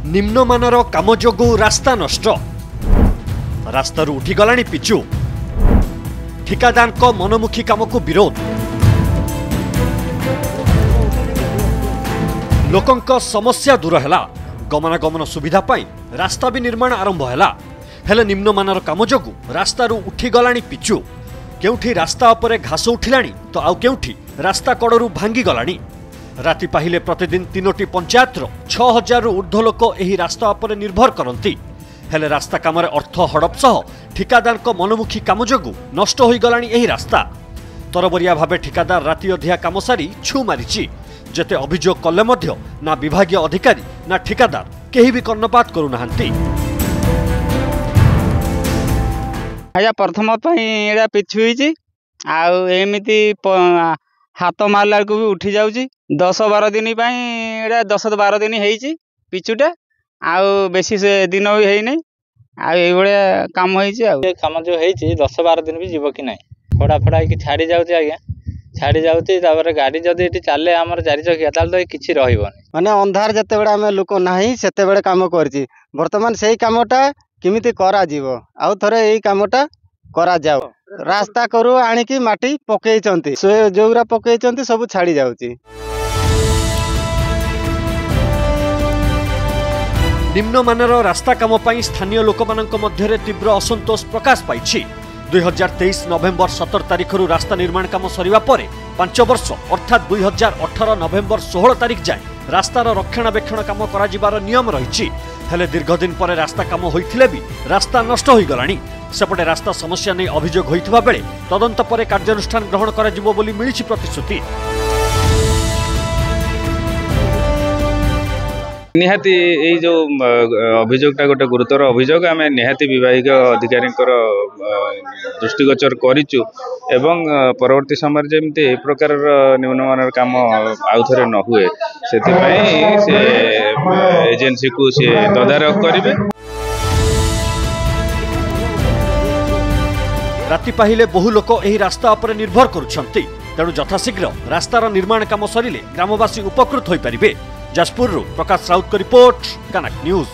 निम्नमानर काम जोगु रास्ता नष्ट रास्तारू उठीगलाणी पिचु ठिकादार को मनमुखी काम को विरोध लोकंक समस्या दूर है गमनागमन सुविधा पाई रास्ता भी निर्माण आरंभ है हेले निम्नमानर काम जोगु रास्तारू उठीगलाणी पिचु केउठी रास्ता उपरे घास उठिलाणी तो आउ केउठी रास्ता कड़रू भांगी गलाणी राति पाहिले प्रतिदिन 3टी पंचायतर 6000 रु ऊर्ध्व लोक एही रास्ता उपरे निर्भर करती हेले रास्ता कामरे अर्थ हड़प सह ठिकादार को मनमुखी काम जोगु नष्ट होई गलाणी एही रास्ता तरबरिया भावे ठिकादार राति अधिया काम सारी छु मारिछि जेते अभियोग कले मध्य ना विभागीय अधिकारी ना ठिकादार केही भी कर्णपात करू नाहंती आया प्रथम एटा पिछु आमती हाथ मारला को भी उठी जाऊँगी 10-12 दिन 10-12 दिन होती पिचुटा आउ बेसी से दिन भी है आया काम काम जो है 10-12 दिन भी जीव कि ना फड़ा फड़ा छाड़ी जाऊँगी आज्ञा छाड़ी जाऊँगी गाड़ी जदि ये चले आम 4 चकिया तो किसी रही माने अंधार जिते बड़े आम लोक ना से कम कर बर्तमान से कमटा किमिति करा जीवो आउ थरे एई कामटा करा जाओ रास्ता करू आनिकी माटी पकेइचंती से जोगरा पकेइचंती सब छाड़ी जाउची। निम्नमानर रास्ता काम पाई स्थानीय लोकमानंक मध्यरे तीव्र असंतोष प्रकाश पाइछि 2023 नवेम्बर 17 तारिखरु रास्ता निर्माण काम सरिवा परे 5 वर्ष अर्थात 2018 नवेम्बर 16 तारिख जाए रास्तार रक्षणाबेक्षण काम करा जिबार नियम रहिछि हेले दीर्घदिन पर रास्ता काम होइथिले भी रास्ता नष्ट होई गलाणी सेपटे रास्ता समस्या नहीं अभियोग होइथिबा बेले तदंत पर कार्यानुष्ठान ग्रहण करा जिवो बोली मिलिछि प्रतिश्रुति निहाती ये जो अभियोगटा गोटे गुरुतर अभियोग आम निहाती विभाग अधिकारी दृष्टिगोचर करिचु एवं परवर्ती समय जमती ए प्रकार निम्नमानर काम आउ थे न हुए से एजेंसी को सी तदारख करेंगे। राति पाहिले बहु लोक एही रास्ता पर निर्भर करुछंती तेणु यथाशीघ्र रास्तार निर्माण काम सरिले ग्रामवासी उपकृत होई परिबे। जाजपुर प्रकाश राउत को रिपोर्ट कनक न्यूज।